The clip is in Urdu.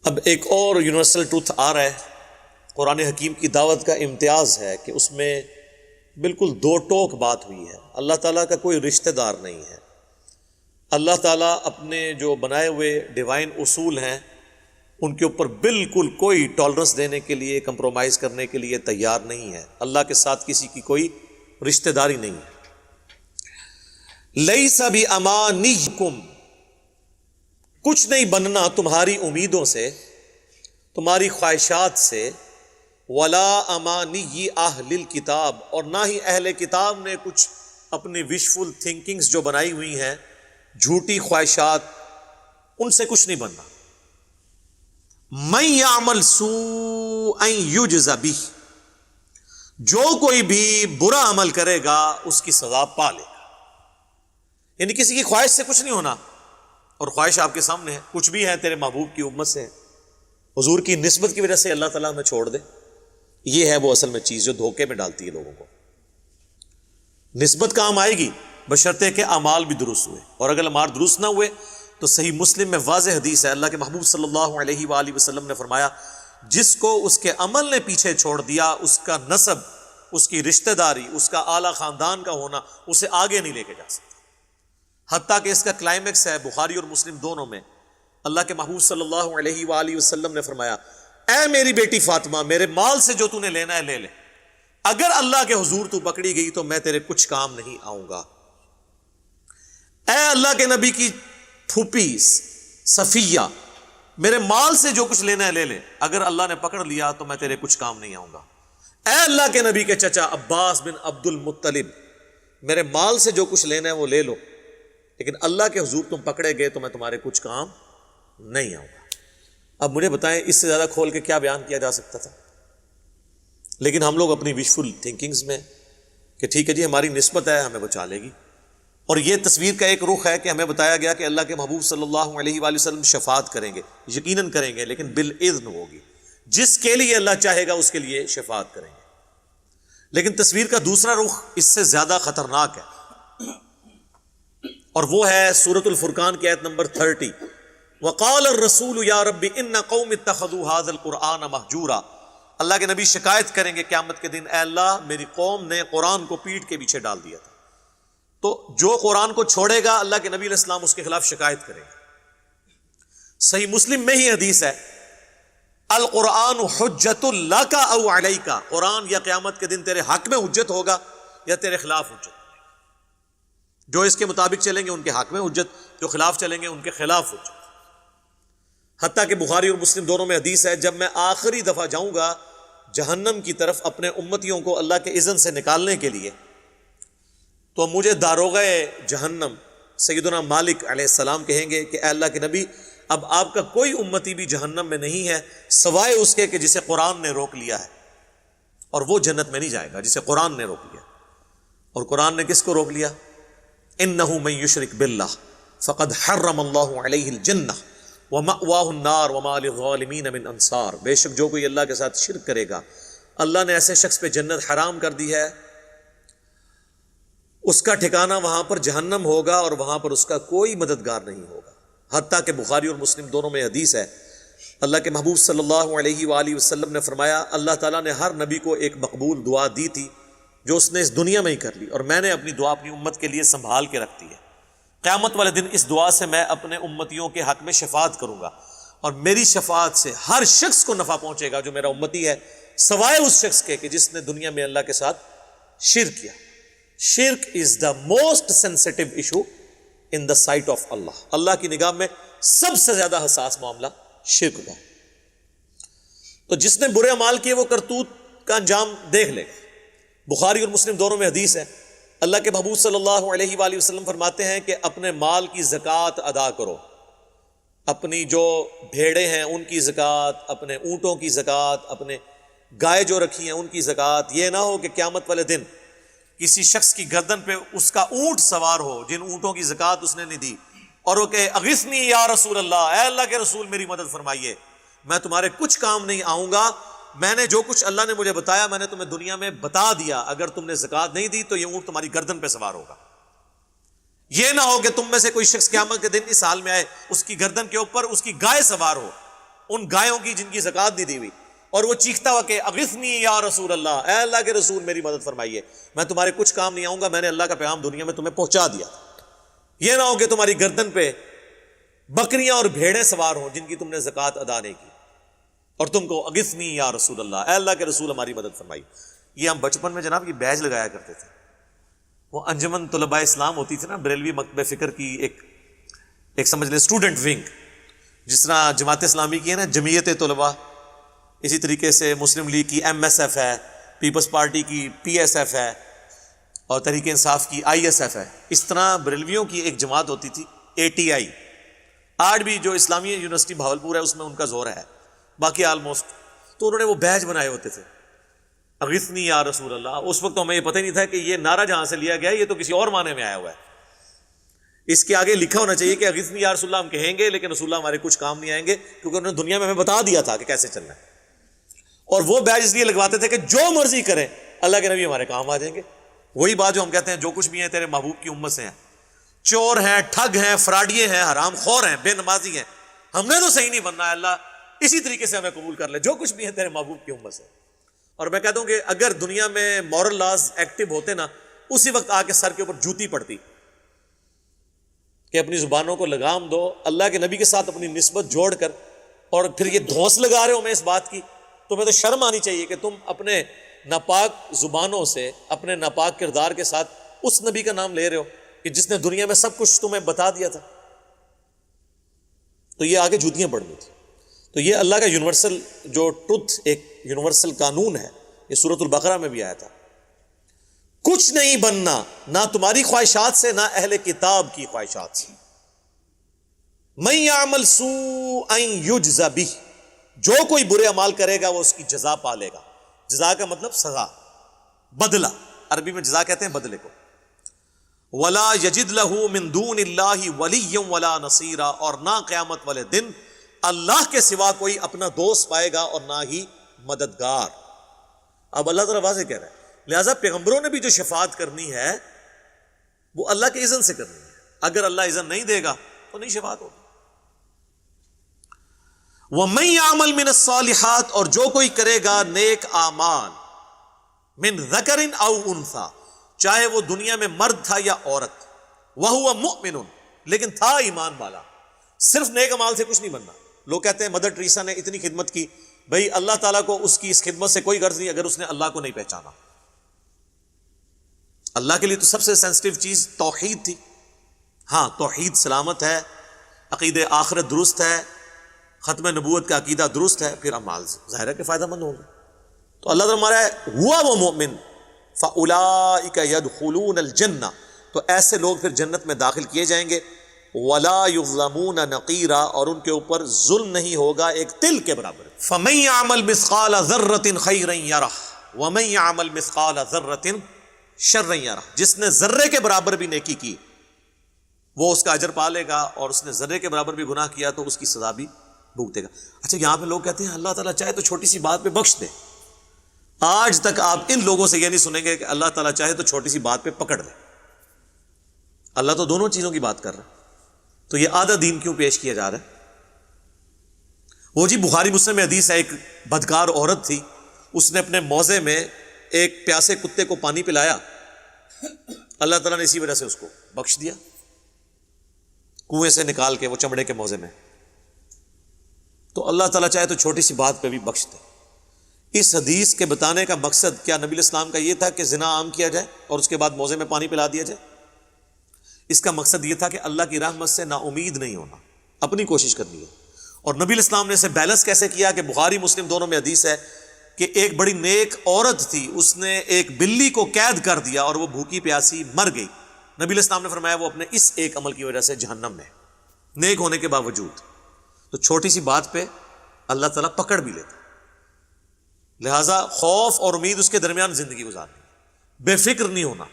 اب ایک اور یونیورسل ٹروتھ آ رہا ہے، قرآن حکیم کی دعوت کا امتیاز ہے کہ اس میں بالکل دو ٹوک بات ہوئی ہے۔ اللہ تعالیٰ کا کوئی رشتہ دار نہیں ہے۔ اللہ تعالیٰ اپنے جو بنائے ہوئے ڈیوائن اصول ہیں ان کے اوپر بالکل کوئی ٹالرنس دینے کے لیے، کمپرومائز کرنے کے لیے تیار نہیں ہے۔ اللہ کے ساتھ کسی کی کوئی رشتہ داری نہیں ہے۔ لیس بامانیکم، کچھ نہیں بننا تمہاری امیدوں سے، تمہاری خواہشات سے، ولا امانی اہل الکتاب، اور نہ ہی اہل کتاب نے کچھ اپنی وشفل تھنکنگز جو بنائی ہوئی ہیں، جھوٹی خواہشات، ان سے کچھ نہیں بننا۔ من یعمل سوءا یجز بہ، جو کوئی بھی برا عمل کرے گا اس کی سزا پا لے گا۔ یعنی کسی کی خواہش سے کچھ نہیں ہونا، اور خواہش آپ کے سامنے ہے، کچھ بھی ہے تیرے محبوب کی امت سے، حضور کی نسبت کی وجہ سے اللہ تعالیٰ ہمیں چھوڑ دے۔ یہ ہے وہ اصل میں چیز جو دھوکے میں ڈالتی ہے لوگوں کو۔ نسبت کام آئے گی بشرطے کہ اعمال بھی درست ہوئے، اور اگر اعمال درست نہ ہوئے تو صحیح مسلم میں واضح حدیث ہے، اللہ کے محبوب صلی اللہ علیہ وآلہ وسلم نے فرمایا، جس کو اس کے عمل نے پیچھے چھوڑ دیا، اس کا نسب، اس کی رشتہ داری، اس کا اعلیٰ خاندان کا ہونا اسے آگے نہیں لے کے جا سکتا۔ حتیٰ کہ اس کا کلائمیکس ہے بخاری اور مسلم دونوں میں، اللہ کے محبوب صلی اللہ علیہ وآلہ وسلم نے فرمایا، اے میری بیٹی فاطمہ، میرے مال سے جو تو نے لینا ہے لے لے، اگر اللہ کے حضور تو پکڑی گئی تو میں تیرے کچھ کام نہیں آؤں گا۔ اے اللہ کے نبی کی پھوپھی صفیہ، میرے مال سے جو کچھ لینا ہے لے لے، اگر اللہ نے پکڑ لیا تو میں تیرے کچھ کام نہیں آؤں گا۔ اے اللہ کے نبی کے چچا عباس بن عبد المطلب، میرے مال سے جو کچھ لینا ہے وہ لے لو، لیکن اللہ کے حضور تم پکڑے گئے تو میں تمہارے کچھ کام نہیں آؤں گا۔ اب مجھے بتائیں اس سے زیادہ کھول کے کیا بیان کیا جا سکتا تھا؟ لیکن ہم لوگ اپنی وشفل تھنکنگز میں کہ ٹھیک ہے جی ہماری نسبت ہے، ہمیں بچا لے گی، اور یہ تصویر کا ایک رخ ہے کہ ہمیں بتایا گیا کہ اللہ کے محبوب صلی اللہ علیہ وآلہ وسلم شفاعت کریں گے، یقیناً کریں گے، لیکن بالإذن ہوگی، جس کے لیے اللہ چاہے گا اس کے لیے شفاعت کریں گے۔ لیکن تصویر کا دوسرا رخ اس سے زیادہ خطرناک ہے، اور وہ ہے سورۃ الفرقان کی آیت نمبر 30، وقال الرسول یا رب ان قوم اتخذوا هذا القرآن مہجورا۔ اللہ کے نبی شکایت کریں گے قیامت کے دن، اے اللہ میری قوم نے قرآن کو پیٹھ کے پیچھے ڈال دیا تھا۔ تو جو قرآن کو چھوڑے گا اللہ کے نبی علیہ السلام اس کے خلاف شکایت کرے گا۔ صحیح مسلم میں ہی حدیث ہے، القرآن حجت لک او علیک، قرآن یا قیامت کے دن تیرے حق میں حجت ہوگا یا تیرے خلاف حجت۔ جو اس کے مطابق چلیں گے ان کے حق میں حجت، جو خلاف چلیں گے ان کے خلاف حجت۔ حتیٰ کہ بخاری اور مسلم دونوں میں حدیث ہے، جب میں آخری دفعہ جاؤں گا جہنم کی طرف اپنے امتیوں کو اللہ کے اذن سے نکالنے کے لیے، تو مجھے داروغہ جہنم سیدنا مالک علیہ السلام کہیں گے کہ اے اللہ کے نبی، اب آپ کا کوئی امتی بھی جہنم میں نہیں ہے سوائے اس کے کہ جسے قرآن نے روک لیا ہے، اور وہ جنت میں نہیں جائے گا جسے قرآن نے روک لیا۔ اور قرآن نے کس کو روک لیا؟ انہ من یشرک باللہ فقد حرم اللہ علیہ الجنہ ومأواہ النار وما للظالمین من انصار، بے شک جو کوئی اللہ کے ساتھ شرک کرے گا اللہ نے ایسے شخص پہ جنت حرام کر دی ہے، اس کا ٹھکانہ وہاں پر جہنم ہوگا، اور وہاں پر اس کا کوئی مددگار نہیں ہوگا۔ حتیٰ کہ بخاری اور مسلم دونوں میں حدیث ہے، اللہ کے محبوب صلی اللہ علیہ وآلہ وسلم نے فرمایا، اللہ تعالیٰ نے ہر نبی کو ایک مقبول دعا دی تھی جو اس نے اس دنیا میں ہی کر لی، اور میں نے اپنی دعا اپنی امت کے لیے سنبھال کے رکھتی ہے۔ قیامت والے دن اس دعا سے میں اپنے امتیوں کے حق میں شفاعت کروں گا، اور میری شفاعت سے ہر شخص کو نفع پہنچے گا جو میرا امتی ہے، سوائے اس شخص کے کہ جس نے دنیا میں اللہ کے ساتھ شرک کیا۔ شرک is the most sensitive issue in the sight of Allah, Allah کی نگاہ میں سب سے زیادہ حساس معاملہ شرک کا۔ تو جس نے برے اعمال کیے وہ کرتوت کا انجام دیکھ لے گا۔ بخاری اور مسلم دونوں میں حدیث ہے، اللہ کے محبوب صلی اللہ علیہ وآلہ وسلم فرماتے ہیں کہ اپنے مال کی زکوٰۃ ادا کرو، اپنی جو بھیڑیں ہیں ان کی زکوٰۃ، اپنے اونٹوں کی زکوٰۃ، اپنے گائے جو رکھی ہیں ان کی زکوٰۃ۔ یہ نہ ہو کہ قیامت والے دن کسی شخص کی گردن پہ اس کا اونٹ سوار ہو جن اونٹوں کی زکوٰۃ اس نے نہیں دی، اور وہ کہے اغثنی یا رسول اللہ، اے اللہ کے رسول میری مدد فرمائیے، میں تمہارے کچھ کام نہیں آؤں گا، میں نے جو کچھ اللہ نے مجھے بتایا میں نے تمہیں دنیا میں بتا دیا، اگر تم نے زکوٰۃ نہیں دی تو یہ اونٹ تمہاری گردن پہ سوار ہوگا۔ یہ نہ ہو کہ تم میں سے کوئی شخص قیامت کے دن اس حال میں آئے اس کی گردن کے اوپر اس کی گائے سوار ہو، ان گایوں کی جن کی زکوٰۃ نہیں دی ہوئی، اور وہ چیختا ہوا کہ اغثنی یا رسول اللہ، اے اللہ کے رسول میری مدد فرمائیے، میں تمہارے کچھ کام نہیں آؤں گا، میں نے اللہ کا پیغام دنیا میں تمہیں پہنچا دیا، یہ نہ ہو کہ تمہاری گردن پہ بکریاں اور بھیڑیں سوار ہوں جن کی تم نے زکوٰۃ ادا نہیں کی، اور تم کو اغثنی یا رسول اللہ، اے اللہ کے رسول ہماری مدد فرمائیے۔ یہ ہم بچپن میں جناب یہ بیج لگایا کرتے تھے، وہ انجمن طلباء اسلام ہوتی تھی نا، بریلوی مکتبہ فکر کی ایک سمجھ لیں اسٹوڈنٹ ونگ، جس طرح جماعت اسلامی کی ہے نا جمعیت طلباء، اسی طریقے سے مسلم لیگ کی MSF ہے، پیپلز پارٹی کی PSF ہے، اور تحریک انصاف کی ISF ہے، اس طرح بریلویوں کی ایک جماعت ہوتی تھی ATI۔ آج بھی جو اسلامیہ یونیورسٹی بھاولپور ہے اس میں ان کا زور ہے، باقی آلموسٹ، تو انہوں نے وہ بیج بنائے ہوتے تھے اغثنی یا رسول اللہ۔ اس وقت تو ہمیں یہ پتہ ہی نہیں تھا کہ یہ نعرہ جہاں سے لیا گیا ہے یہ تو کسی اور معنی میں آیا ہوا ہے، اس کے آگے لکھا ہونا چاہیے کہ اغثنی یا رسول اللہ ہم کہیں گے لیکن رسول اللہ ہمارے کچھ کام نہیں آئیں گے، کیونکہ انہوں نے دنیا میں ہمیں بتا دیا تھا کہ کیسے چلنا ہے، اور وہ بیج اس لیے لگواتے تھے کہ جو مرضی کریں اللہ کے نبی ہمارے کام آ جائیں گے۔ وہی بات جو ہم کہتے ہیں جو کچھ بھی ہیں تیرے محبوب کی امت سے ہیں، چور ہیں، ٹھگ ہیں، فراڈیے ہیں، حرام خور ہیں، بے نمازی ہیں، ہم نے تو صحیح نہیں بننا ہے، اللہ اسی طریقے سے ہمیں قبول کر لے، جو کچھ بھی ہے تیرے محبوب کی امت سے۔ اور میں کہتا ہوں کہ اگر دنیا میں مورل لاز ایکٹیو ہوتے نا، اسی وقت آ کے سر کے اوپر جوتی پڑتی کہ اپنی زبانوں کو لگام دو، اللہ کے نبی کے ساتھ اپنی نسبت جوڑ کر، اور پھر یہ دھونس لگا رہے ہو میں اس بات کی، تمہیں تو شرم آنی چاہیے کہ تم اپنے ناپاک زبانوں سے، اپنے ناپاک کردار کے ساتھ اس نبی کا نام لے رہے ہو کہ جس نے دنیا میں سب کچھ تمہیں بتا دیا تھا۔ تو یہ آگے جوتیاں پڑنی تھی۔ تو یہ اللہ کا یونیورسل جو ٹروتھ، ایک یونیورسل قانون ہے، یہ سورۃ البقرہ میں بھی آیا تھا، کچھ نہیں بننا نہ تمہاری خواہشات سے نہ اہل کتاب کی خواہشات سے۔ من یعمل سوءا یجز بہ، جو کوئی برے اعمال کرے گا وہ اس کی جزا پالے گا۔ جزا کا مطلب سزا، بدلہ، عربی میں جزا کہتے ہیں بدلے کو۔ ولا یجد لہ من دون اللہ ولیا ولا نصیرا، اور نہ قیامت والے دن اللہ کے سوا کوئی اپنا دوست پائے گا اور نہ ہی مددگار۔ اب اللہ تعالیٰ واضح کہہ رہا ہے، لہٰذا پیغمبروں نے بھی جو شفاعت کرنی ہے وہ اللہ کے اذن سے کرنی ہے، اگر اللہ اذن نہیں دے گا تو نہیں شفاعت ہوگی۔ وَمَن يَعْمَلْ مِنَ الصَّالِحَاتِ، اور جو کوئی کرے گا نیک اعمال، من ذکر او انثی، چاہے وہ دنیا میں مرد تھا یا عورت، وَهُوَ مُؤْمِنٌ، لیکن تھا ایمان والا۔ صرف نیک اعمال سے کچھ نہیں بننا۔ لوگ کہتے ہیں مدر ٹریسا نے اتنی خدمت کی، بھئی اللہ تعالیٰ کو اس کی اس خدمت سے کوئی غرض نہیں اگر اس نے اللہ کو نہیں پہچانا۔ اللہ کے لیے تو سب سے سینسٹیو چیز توحید تھی۔ ہاں توحید سلامت ہے، عقید آخرت درست ہے، ختم نبوت کا عقیدہ درست ہے، پھر اعمال ظاہر ہے کہ فائدہ مند ہوگا۔ تو اللہ تعالیٰ ہمارا ہوا وہ مومن فَأُولَٰئِكَ يَدْخُلُونَ الْجَنَّةَ، تو ایسے لوگ پھر جنت میں داخل کیے جائیں گے۔ وَلَا يُظْلَمُونَ نَقِيرًا، اور ان کے اوپر ظلم نہیں ہوگا ایک تل کے برابر۔ فَمَن يَعْمَلْ مِثْقَالَ ذَرَّةٍ خَيْرًا يَرَهُ وَمَن يَعْمَلْ مِثْقَالَ ذَرَّةٍ شَرًّا يَرَهُ، جس نے ذرے کے برابر بھی نیکی کی وہ اس کا اجر پا لے گا، اور اس نے ذرے کے برابر بھی گناہ کیا تو اس کی سزا بھی بھگتے گا۔ اچھا یہاں پہ لوگ کہتے ہیں اللہ تعالیٰ چاہے تو چھوٹی سی بات پہ بخش دے۔ آج تک آپ ان لوگوں سے یہ نہیں سنیں گے کہ اللہ تعالیٰ چاہے تو چھوٹی سی بات پہ پکڑ لے۔ اللہ تو دونوں چیزوں کی بات کر رہا ہے، تو یہ آدھا دین کیوں پیش کیا جا رہا ہے؟ وہ جی بخاری مسلم میں حدیث ہے، ایک بدکار عورت تھی، اس نے اپنے موزے میں ایک پیاسے کتے کو پانی پلایا، اللہ تعالیٰ نے اسی وجہ سے اس کو بخش دیا، کنویں سے نکال کے وہ چمڑے کے موزے میں۔ تو اللہ تعالیٰ چاہے تو چھوٹی سی بات پہ بھی بخش دے۔ اس حدیث کے بتانے کا مقصد کیا نبی الاسلام کا یہ تھا کہ زنا عام کیا جائے اور اس کے بعد موزے میں پانی پلا دیا جائے؟ اس کا مقصد یہ تھا کہ اللہ کی رحمت سے نا امید نہیں ہونا، اپنی کوشش کرنی ہے۔ اور نبی الاسلام نے اسے بیلنس کیسے کیا کہ بخاری مسلم دونوں میں حدیث ہے کہ ایک بڑی نیک عورت تھی، اس نے ایک بلی کو قید کر دیا اور وہ بھوکی پیاسی مر گئی۔ نبی الاسلام نے فرمایا وہ اپنے اس ایک عمل کی وجہ سے جہنم میں، نیک ہونے کے باوجود۔ تو چھوٹی سی بات پہ اللہ تعالیٰ پکڑ بھی لیتا، لہٰذا خوف اور امید اس کے درمیان زندگی گزارنی، بے فکر نہیں ہونا۔